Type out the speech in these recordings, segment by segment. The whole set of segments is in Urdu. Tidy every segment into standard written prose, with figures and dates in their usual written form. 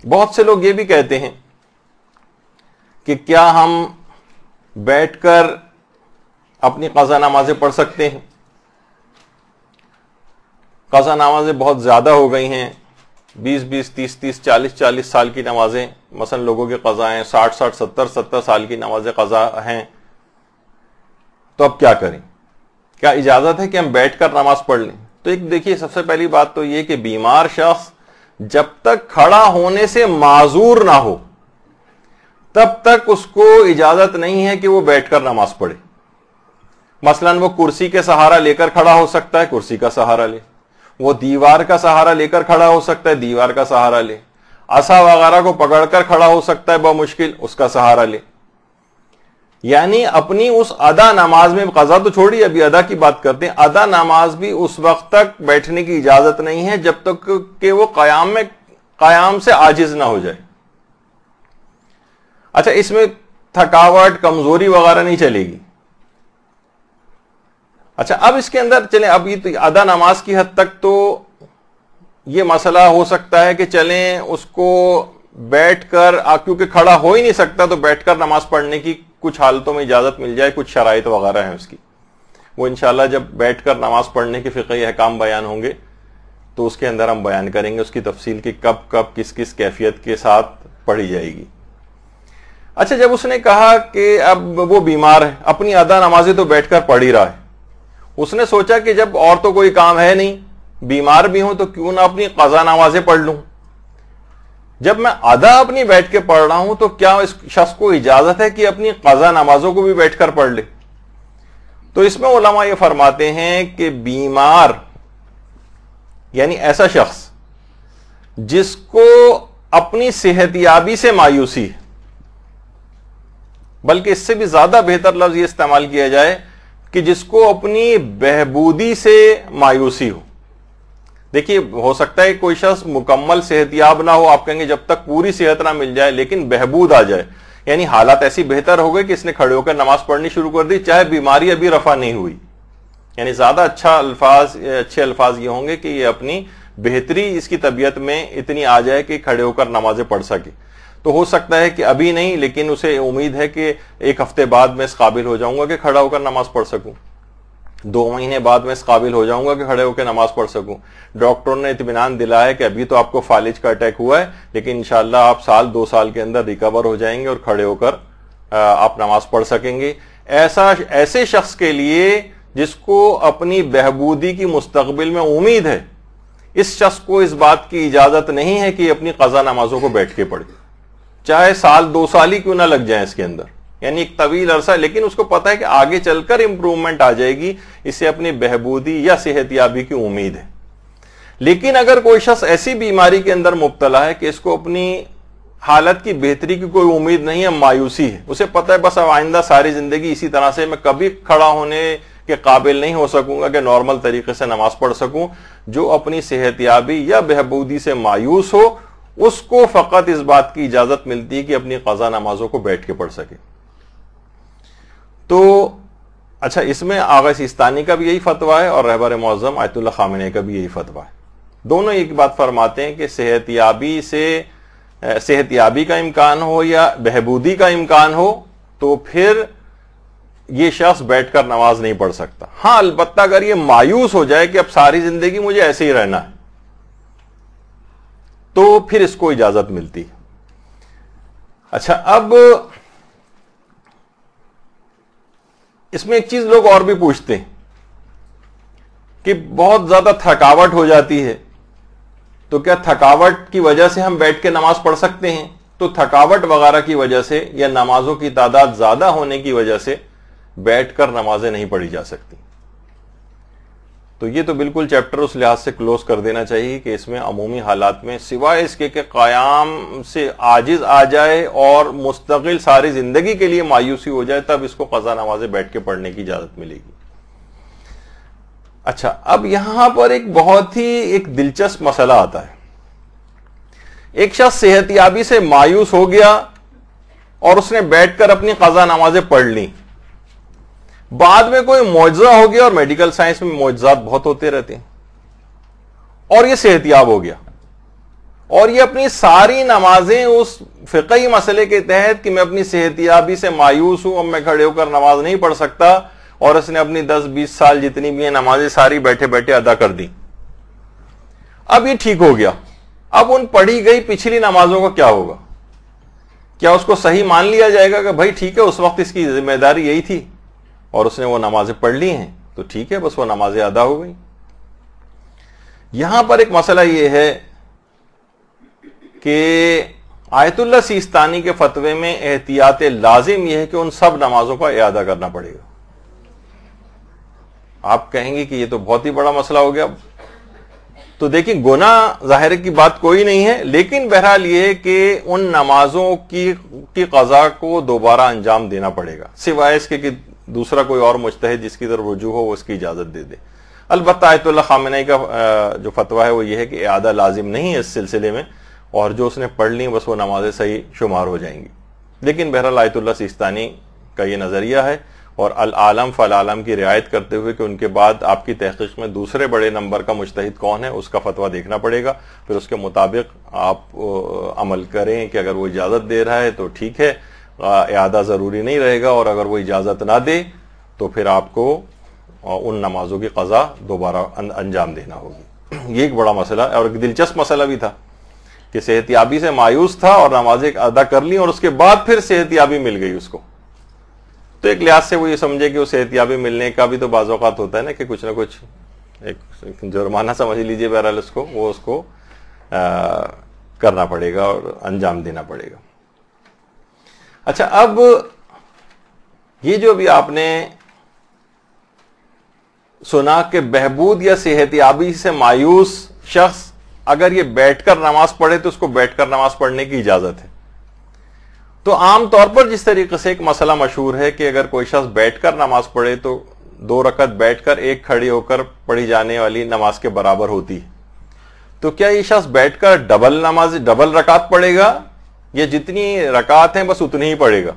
بہت سے لوگ یہ بھی کہتے ہیں کہ کیا ہم بیٹھ کر اپنی قضا نمازیں پڑھ سکتے ہیں؟ قضا نمازیں بہت زیادہ ہو گئی ہیں، 20 30 40 سال کی نمازیں، مثلا لوگوں کی قضا ہیں 60 70 سال کی نمازیں قضا ہیں. تو اب کیا کریں؟ کیا اجازت ہے کہ ہم بیٹھ کر نماز پڑھ لیں؟ تو ایک دیکھیے، سب سے پہلی بات تو یہ کہ بیمار شخص جب تک کھڑا ہونے سے معذور نہ ہو تب تک اس کو اجازت نہیں ہے کہ وہ بیٹھ کر نماز پڑھے. مثلا وہ کرسی کے سہارا لے کر کھڑا ہو سکتا ہے، کرسی کا سہارا لے. وہ دیوار کا سہارا لے کر کھڑا ہو سکتا ہے، دیوار کا سہارا لے. عصا وغیرہ کو پکڑ کر کھڑا ہو سکتا ہے بمشکل، اس کا سہارا لے. یعنی اپنی اس ادا نماز میں، قضا تو چھوڑی، ابھی ادا کی بات کرتے ہیں، ادا نماز بھی اس وقت تک بیٹھنے کی اجازت نہیں ہے جب تک کہ وہ قیام سے عاجز نہ ہو جائے. اچھا، اس میں تھکاوٹ، کمزوری وغیرہ نہیں چلے گی. اچھا، اب اس کے اندر چلیں، اب یہ ادا نماز کی حد تک تو یہ مسئلہ ہو سکتا ہے کہ چلیں اس کو بیٹھ کر، کیونکہ کھڑا ہو ہی نہیں سکتا تو بیٹھ کر نماز پڑھنے کی کچھ حالتوں میں اجازت مل جائے، کچھ شرائط وغیرہ ہیں اس کی. وہ انشاءاللہ جب بیٹھ کر نماز پڑھنے کے فقہی احکام بیان ہوں گے تو اس کے اندر ہم بیان کریں گے اس کی تفصیل کی کب کس کیفیت کے ساتھ پڑھی جائے گی. اچھا، جب اس نے کہا کہ اب وہ بیمار ہے، اپنی ادا نمازیں تو بیٹھ کر پڑھ ہی رہا ہے، اس نے سوچا کہ جب اور تو کوئی کام ہے نہیں، بیمار بھی ہوں، تو کیوں نہ اپنی قضا نمازیں پڑھ لوں. جب میں ادا اپنی بیٹھ کے پڑھ رہا ہوں تو کیا اس شخص کو اجازت ہے کہ اپنی قضا نمازوں کو بھی بیٹھ کر پڑھ لے؟ تو اس میں علماء یہ فرماتے ہیں کہ بیمار یعنی ایسا شخص جس کو اپنی صحت یابی سے مایوسی ہے، بلکہ اس سے بھی زیادہ بہتر لفظ یہ استعمال کیا جائے کہ جس کو اپنی بہبودی سے مایوسی ہو. دیکھیے، ہو سکتا ہے کوئی شخص مکمل صحت یاب نہ ہو، آپ کہیں گے جب تک پوری صحت نہ مل جائے، لیکن بہبود آ جائے، یعنی حالات ایسی بہتر ہو گئے کہ اس نے کھڑے ہو کر نماز پڑھنی شروع کر دی چاہے بیماری ابھی رفع نہیں ہوئی. یعنی زیادہ اچھے الفاظ یہ ہوں گے کہ یہ اپنی بہتری اس کی طبیعت میں اتنی آ جائے کہ کھڑے ہو کر نمازیں پڑھ سکے. تو ہو سکتا ہے کہ ابھی نہیں، لیکن اسے امید ہے کہ 1 ہفتے بعد میں اس قابل ہو جاؤں گا کہ کھڑا ہو کر نماز پڑھ سکوں، 2 مہینے بعد میں اس قابل ہو جاؤں گا کہ کھڑے ہو کے نماز پڑھ سکوں. ڈاکٹروں نے اطمینان دلایا ہے کہ ابھی تو آپ کو فالج کا اٹیک ہوا ہے، لیکن انشاءاللہ آپ 2 سال کے اندر ریکور ہو جائیں گے اور کھڑے ہو کر آپ نماز پڑھ سکیں گے. ایسے شخص کے لیے جس کو اپنی بہبودی کی مستقبل میں امید ہے، اس شخص کو اس بات کی اجازت نہیں ہے کہ اپنی قضا نمازوں کو بیٹھ کے پڑھے، چاہے 2 سال ہی کیوں نہ لگ جائیں اس کے اندر، یعنی ایک طویل عرصہ. لیکن اس کو پتا ہے کہ آگے چل کر امپروومنٹ آ جائے گی، اسے اپنی بہبودی یا صحت یابی کی امید ہے. لیکن اگر کوئی شخص ایسی بیماری کے اندر مبتلا ہے کہ اس کو اپنی حالت کی بہتری کی کوئی امید نہیں ہے، مایوسی ہے، اسے پتا ہے بس اب آئندہ ساری زندگی اسی طرح سے میں کبھی کھڑا ہونے کے قابل نہیں ہو سکوں گا کہ نارمل طریقے سے نماز پڑھ سکوں. جو اپنی صحت یابی یا بہبودی سے مایوس ہو، اس کو فقط اس بات کی اجازت ملتی ہے کہ اپنی قضا نمازوں کو بیٹھ کے پڑھ سکے. تو اچھا، اس میں آغا سیستانی کا بھی یہی فتویٰ ہے اور رہبر معظم آیت اللہ خامنہ کا بھی یہی فتویٰ ہے. دونوں ایک بات فرماتے ہیں کہ صحت یابی کا امکان ہو یا بہبودی کا امکان ہو تو پھر یہ شخص بیٹھ کر نماز نہیں پڑھ سکتا. ہاں، البتہ اگر یہ مایوس ہو جائے کہ اب ساری زندگی مجھے ایسے ہی رہنا ہے تو پھر اس کو اجازت ملتی. اچھا، اب اس میں ایک چیز لوگ اور بھی پوچھتے ہیں کہ بہت زیادہ تھکاوٹ ہو جاتی ہے تو کیا تھکاوٹ کی وجہ سے ہم بیٹھ کے نماز پڑھ سکتے ہیں؟ تو تھکاوٹ وغیرہ کی وجہ سے یا نمازوں کی تعداد زیادہ ہونے کی وجہ سے بیٹھ کر نمازیں نہیں پڑھی جا سکتی. تو یہ تو بالکل چیپٹر اس لحاظ سے کلوز کر دینا چاہیے کہ اس میں عمومی حالات میں سوائے اس کے کہ قیام سے عاجز آ جائے اور مستقل ساری زندگی کے لیے مایوسی ہو جائے تب اس کو قضا نمازیں بیٹھ کے پڑھنے کی اجازت ملے گی. اچھا، اب یہاں پر ایک بہت ہی ایک دلچسپ مسئلہ آتا ہے. ایک شخص صحت یابی سے مایوس ہو گیا اور اس نے بیٹھ کر اپنی قضا نمازیں پڑھ لیں، بعد میں کوئی معجزہ ہو گیا، اور میڈیکل سائنس میں معجزات بہت ہوتے رہتے ہیں، اور یہ صحت یاب ہو گیا اور یہ اپنی ساری نمازیں اس فقہی مسئلے کے تحت کہ میں اپنی صحت یابی سے مایوس ہوں، اب میں کھڑے ہو کر نماز نہیں پڑھ سکتا، اور اس نے اپنی 10-20 سال جتنی بھی ہیں نمازیں ساری بیٹھے بیٹھے ادا کر دی. اب یہ ٹھیک ہو گیا، اب ان پڑھی گئی پچھلی نمازوں کا کیا ہوگا؟ کیا اس کو صحیح مان لیا جائے گا کہ بھائی ٹھیک ہے اس وقت اس کی ذمہ داری یہی تھی اور اس نے وہ نمازیں پڑھ لی ہیں تو ٹھیک ہے، بس وہ نمازیں ادا ہو گئی؟ یہاں پر ایک مسئلہ یہ ہے کہ آیت اللہ سیستانی کے فتوے میں احتیاط لازم یہ ہے کہ ان سب نمازوں کا اعادہ کرنا پڑے گا. آپ کہیں گے کہ یہ تو بہت ہی بڑا مسئلہ ہو گیا. تو دیکھیں گناہ ظاہر کی بات کوئی نہیں ہے، لیکن بہرحال یہ ہے کہ ان نمازوں کی قضا کو دوبارہ انجام دینا پڑے گا، سوائے اس کے کہ دوسرا کوئی اور مجتہد جس کی طرف رجوع ہو وہ اس کی اجازت دے دے. البتہ آیت اللہ خامنئی کا جو فتویٰ ہے وہ یہ ہے کہ اعادہ لازم نہیں ہے اس سلسلے میں، اور جو اس نے پڑھ لی بس وہ نمازیں صحیح شمار ہو جائیں گی. لیکن بہرحال آیت اللہ سیستانی کا یہ نظریہ ہے، اور العالم فالعالم کی رعایت کرتے ہوئے کہ ان کے بعد آپ کی تحقیق میں دوسرے بڑے نمبر کا مجتہد کون ہے اس کا فتویٰ دیکھنا پڑے گا، پھر اس کے مطابق آپ عمل کریں کہ اگر وہ اجازت دے رہا ہے تو ٹھیک ہے، اعادہ ضروری نہیں رہے گا، اور اگر وہ اجازت نہ دے تو پھر آپ کو ان نمازوں کی قضا دوبارہ انجام دینا ہوگی. یہ ایک بڑا مسئلہ اور ایک دلچسپ مسئلہ بھی تھا کہ صحت یابی سے مایوس تھا اور نمازیں ادا کر لی، اور اس کے بعد پھر صحت یابی مل گئی اس کو. تو ایک لحاظ سے وہ یہ سمجھے کہ وہ صحت یابی ملنے کا بھی تو بعض اوقات ہوتا ہے نا کہ کچھ نہ کچھ ایک جرمانہ سمجھ لیجئے، بہرحال اس کو کرنا پڑے گا اور انجام دینا پڑے گا. اچھا، اب یہ جو بھی آپ نے سنا کہ بہبود یا صحت یابی سے مایوس شخص اگر یہ بیٹھ کر نماز پڑھے تو اس کو بیٹھ کر نماز پڑھنے کی اجازت ہے. تو عام طور پر جس طریقے سے ایک مسئلہ مشہور ہے کہ اگر کوئی شخص بیٹھ کر نماز پڑھے تو 2 رکعت بیٹھ کر 1 کھڑی ہو کر پڑھی جانے والی نماز کے برابر ہوتی ہے. تو کیا یہ شخص بیٹھ کر ڈبل رکعت پڑھے گا یا جتنی رکعت ہیں بس اتنی ہی پڑھے گا؟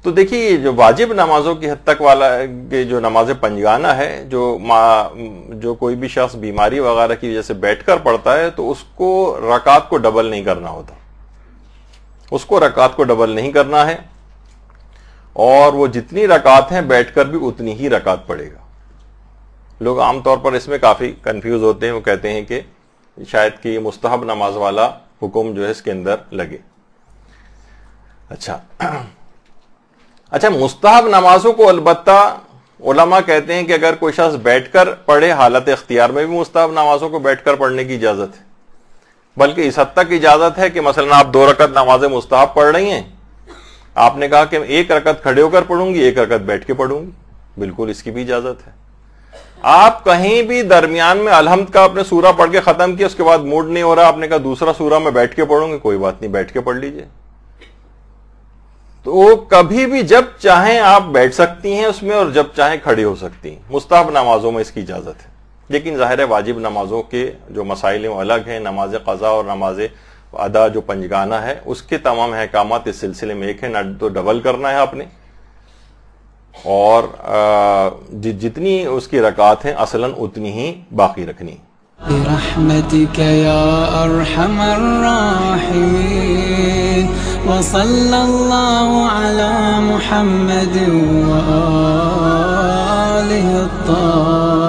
تو دیکھیے جو واجب نمازوں کی حد تک والا جو نماز پنجگانہ ہے، جو کوئی بھی شخص بیماری وغیرہ کی وجہ سے بیٹھ کر پڑھتا ہے تو اس کو رکعت کو ڈبل نہیں کرنا ہوتا، اس کو رکعت کو ڈبل نہیں کرنا ہے، اور وہ جتنی رکعت ہیں بیٹھ کر بھی اتنی ہی رکعت پڑھے گا. لوگ عام طور پر اس میں کافی کنفیوز ہوتے ہیں، وہ کہتے ہیں کہ شاید کہ مستحب نماز والا حکم جو ہے اس کے اندر لگے. اچھا مستحب نمازوں کو البتہ علماء کہتے ہیں کہ اگر کوئی شخص بیٹھ کر پڑھے حالت اختیار میں بھی مستحب نمازوں کو بیٹھ کر پڑھنے کی اجازت ہے، بلکہ اس حد تک اجازت ہے کہ مثلا آپ 2 رکعت نماز مستحب پڑھ رہی ہیں، آپ نے کہا کہ 1 رکعت کھڑے ہو کر پڑھوں گی، 1 رکعت بیٹھ کے پڑھوں گی، بالکل اس کی بھی اجازت ہے. آپ کہیں بھی درمیان میں الحمد کا اپنے سورہ پڑھ کے ختم کیا، اس کے بعد موڈ نہیں ہو رہا، آپ نے کہا دوسرا سورہ میں بیٹھ کے پڑھوں گی، کوئی بات نہیں، بیٹھ کے پڑھ لیجئے. تو کبھی بھی جب چاہیں آپ بیٹھ سکتی ہیں اس میں، اور جب چاہیں کھڑی ہو سکتی ہیں. مستحب نمازوں میں اس کی اجازت ہے، لیکن ظاہر ہے واجب نمازوں کے جو مسائل ہیں وہ الگ ہیں. نماز قضا اور نماز ادا جو پنجگانہ ہے اس کے تمام احکامات اس سلسلے میں ایک ہے، نہ تو ڈبل کرنا ہے آپ نے، اور جتنی اس کی رکعات ہیں اصلاً اتنی ہی باقی رکھنی. برحمتك يا أرحم الراحمين وصلى الله على محمد وآله الطاهرين.